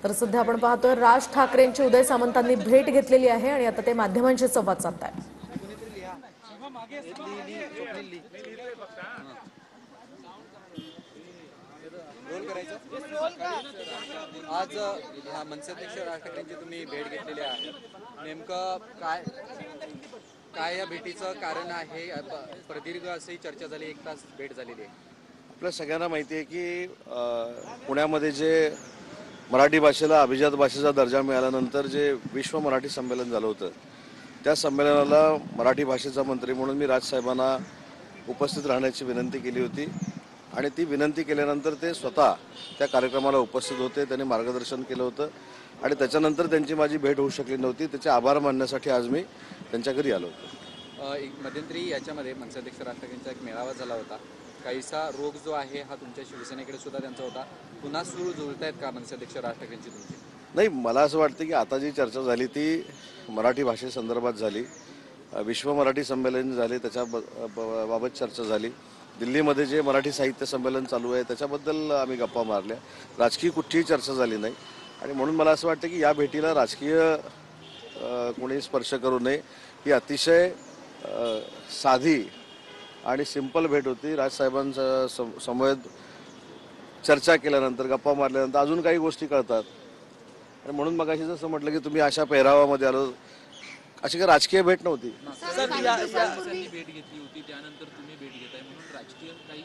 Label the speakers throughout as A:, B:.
A: तर सध्या आपण पाहतोय राज ठाकरेंची उदय सामंतांनी भेट घेतलेली आहे आणि आता ते माध्यमांशी संवाद साधतायत.
B: आज मनसे अध्यक्ष राज ठाकरेंची तुम्ही भेट घेतलेली आहे, नेमकं काय या भेटीचं कारण आहे? प्रदीर्घ अशी चर्चा झाली, 1 तास भेट झालेली आहे.
C: आपल्या सगळ्यांना माहिती आहे की पुण्यामध्ये जे मराठी भाषेला अभिजात भाषेचा दर्जा मिळाल्यानंतर जे विश्व मराठी संमेलन झालं होतं, त्या संमेलनाला मराठी भाषेचा मंत्री म्हणून मी राजसाहेबांना उपस्थित राहण्याची विनंती केली होती आणि ती विनंती केल्यानंतर ते स्वतः त्या कार्यक्रमाला उपस्थित होते. त्यांनी मार्गदर्शन केलं होतं आणि त्याच्यानंतर त्यांची माझी भेट होऊ शकली नव्हती. त्याचे आभार मानण्यासाठी आज मी त्यांच्या घरी आलो होतो.
B: मध्यंतरी याच्यामध्ये मनसे अध्यक्ष राज ठाकरेंचा एक मेळावा झाला होता. काहीसा रोग जो आहे हा तुमच्या शिवसेनेकडे सुद्धा त्यांचा होता. पुन्हा सूर जुळतायत का मनसे अध्यक्ष राज ठाकरेंची तुमची?
C: नाही, मला असं वाटतं की आता जी चर्चा झाली ती मराठी भाषेसंदर्भात झाली. विश्व मराठी संमेलन झाले त्याच्या बाबत चर्चा झाली. दिल्लीमध्ये जे मराठी साहित्य संमेलन चालू आहे त्याच्याबद्दल आम्ही गप्पा मारल्या. राजकीय कुठलीही चर्चा झाली नाही आणि म्हणून मला असं वाटतं की या भेटीला राजकीय कोणी स्पर्श करू नये. ही अतिशय साधी आणि सिंपल भेट होती. राजसाहेबांच्या समवेत चर्चा केल्यानंतर, गप्पा मारल्यानंतर अजून काही गोष्टी कळतात आणि म्हणून मगाशी जसं म्हटलं की तुम्ही अशा पेहरावामध्ये आलो, अशी काही राजकीय भेट नव्हती.
B: भेट घेतली होती, त्यानंतर तुम्ही भेट घेताय म्हणून राजकीय काही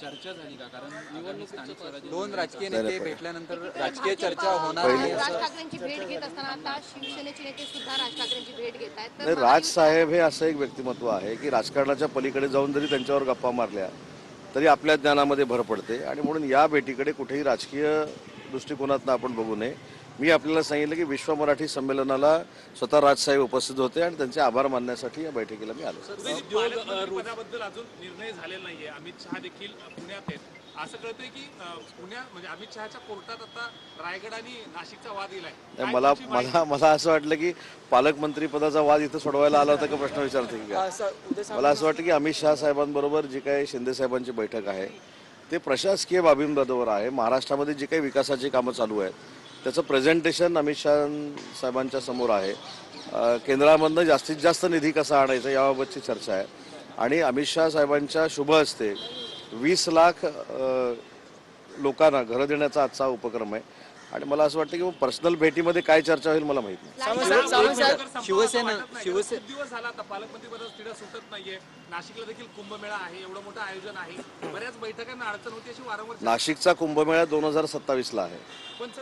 B: चर्चा झाली का? कारण दोन राजकीय नेते भेटल्यानंतर राजकीय चर्चा होणार नाही.
D: राज ठाकरेंची भेट घेत असताना आता शिवसेनेचे नेते सुद्धा राज ठाकरेंची भेट घेत आहेत.
C: नाही, राजसाहेब हे असं एक व्यक्तिमत्व आहे की राजकारणाच्या पलीकडे जाऊन जरी त्यांच्यावर गप्पा मारल्या तरी आपल्या ज्ञानामध्ये भर पडते आणि म्हणून या भेटीकडे कुठेही राजकीय दृष्टिकोनातून आपण बघू नये. मी आपल्याला सांगितलं की विश्व मराठी संमेलनाला स्वतः राजसाहेब उपस्थित होते आणि त्यांचे आभार मानण्यासाठी या बैठकीला मी आलो.
E: पदाबद्दल अजून निर्णय झालेला नाहीये. अमित शहा देखील पुण्यात आहेत. असं कळतंय की म्हणजे अमित शहाच्या कोर्टात आता रायगड आणि नाशिकचा वाद गेलाय.
C: मला असं वाटलं की पालकमंत्री पदाचा वाद इथं सोडवायला आला होता का प्रश्न विचारते की काय? मला असं वाटतं की अमित शहा साहेबांबरोबर जी काही शिंदे साहेबांची बैठक आहे ते प्रशासकीय बाबींबरोबर आहे. महाराष्ट्रामध्ये जी काही विकासाची कामं चालू आहेत त्याचं प्रेझेंटेशन अमित शहा साहेबांच्या समोर आहे. केंद्रामधनं जास्तीत जास्त निधी कसा आणायचा याबाबतची चर्चा आहे आणि अमित शहा साहेबांच्या शुभ हस्ते 20 लाख लोकांना घरं देण्याचा आजचा उपक्रम आहे आणि मला असं वाटतं की पर्सनल भेटीमध्ये काय चर्चा होईल मला माहित नाही.
B: शिवसेना
E: दिवस झाला आता पालकमंत्री पदाचा तिढा सुटत नाहीये. नाशिकला देखील कुंभमेळा आहे, एवढं मोठं आयोजन आहे, बऱ्याच बैठकांना अडचण होती अशी वारंवार.
C: नाशिकचा कुंभमेळा 2027ला आहे.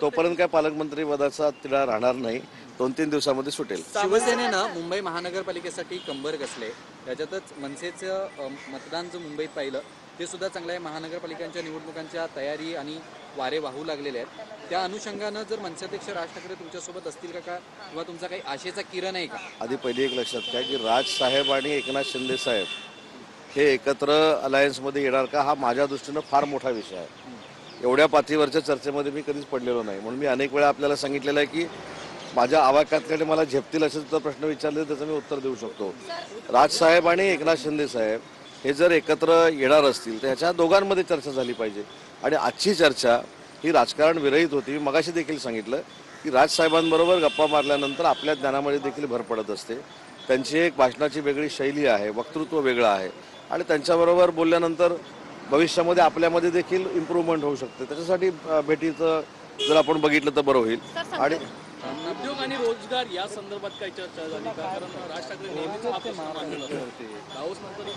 C: तोपर्यंत काय पालकमंत्री पदाचा तिढा राहणार नाही. 2-3 दिवसामध्ये सुटेल.
B: शिवसेनेनं मुंबई महानगरपालिकेसाठी कंबर कसले, त्याच्यातच मनसेचं मतदान जर मुंबईत पाहिलं ते सुद्धा चांगलं आहे. महानगरपालिकांच्या निवडणुकांच्या तयारी आणि वारे वाहू लागलेले आहेत. त्या अनुषंगानं जर मनसे अध्यक्ष राज ठाकरे तुमच्यासोबत असतील का किंवा तुमचा काही आशेचा किरण आहे का?
C: आधी पहिली एक लक्षात घ्या की राजसाहेब आणि एकनाथ शिंदे साहेब हे एकत्र अलायन्समध्ये येणार का हा माझ्या दृष्टीनं फार मोठा विषय आहे. एवढ्या पातळीवरच्या चर्चेमध्ये मी कधीच पडलेलो नाही. म्हणून मी अनेक वेळा आपल्याला सांगितलेलं आहे की माझ्या आवाक्यातकडे मला झेपतील असे जर प्रश्न विचारले त्याचं मी उत्तर देऊ शकतो. राजसाहेब आणि एकनाथ शिंदे साहेब हे जर एकत्र येणार असतील तर ह्याच्या दोघांमध्ये चर्चा झाली पाहिजे आणि आजची चर्चा ही राजकारण विरहित होती. मी मगाशी देखील सांगितलं की राजसाहेबांबरोबर गप्पा मारल्यानंतर आपल्या ज्ञानामध्ये देखील भर पडत असते. त्यांची एक भाषणाची वेगळी शैली आहे, वक्तृत्व वेगळं आहे आणि त्यांच्याबरोबर बोलल्यानंतर भविष्यामध्ये आपल्यामध्ये देखील इम्प्रूव्हमेंट होऊ शकते. त्याच्यासाठी भेटीचं जर आपण बघितलं तर बरं होईल. आणि
E: उद्योग आणि रोजगार या संदर्भात काही चर्चा झाली का? कारण राज ठाकरे नेहमीच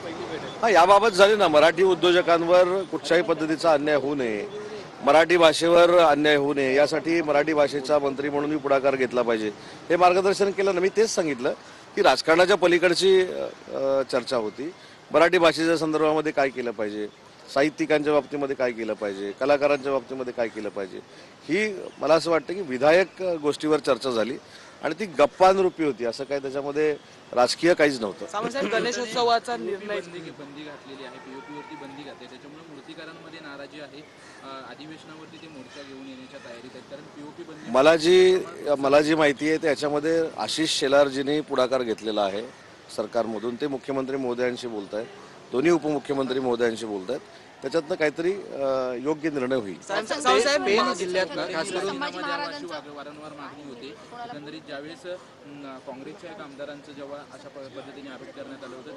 E: पहिली भेट आहे.
C: हा, याबाबत झाली ना. मराठी उद्योजकांवर कुठच्याही पद्धतीचा अन्याय होऊ नये, मराठी भाषेवर अन्याय होऊ नये यासाठी मराठी भाषेचा मंत्री म्हणून मी पुढाकार घेतला पाहिजे हे मार्गदर्शन केलं ना. मी तेच सांगितलं की राजकारणाच्या पलीकडची चर्चा होती. मराठी भाषेच्या संदर्भामध्ये काय केलं पाहिजे, साहित्यिकांच्या बाबतीमध्ये काय केलं पाहिजे, कलाकारांच्या बाबतीमध्ये काय केलं पाहिजे, ही मला असं वाटतं की विधायक गोष्टीवर चर्चा झाली आणि ती गप्पांरूपी होती. असं काय त्याच्यामध्ये राजकीय काहीच नव्हतं.
B: गणेशोत्सवाचा निर्णय बंदी घातलेली आहे, पीओपीवरती बंदी घातली, त्याच्यामुळे मूर्तिकारांमध्ये नाराजी आहे. अधिवेशनावरती ते मोर्चा घेऊन येण्याच्या तयारीत आहेत कारण पीओपी बंदी.
C: मला जी माहिती आहे त्याच्यामध्ये आशिष शेलारजींनी पुढाकार घेतलेला आहे सरकारमधून. ते मुख्यमंत्री महोदयांशी बोलत आहेत, दोन्ही उपमुख्यमंत्री महोदयांशी बोलत आहेत त्याच्यातनं काहीतरी योग्य निर्णय होईल.
B: पेन जिल्ह्यातनं खास करून
D: संभाजी महाराजांचं
F: वारंवार मागणी होती. एकंदरीत ज्यावेळेस काँग्रेसच्या एका आमदारांचं जेव्हा अशा पद्धतीने आरोप करण्यात आले होते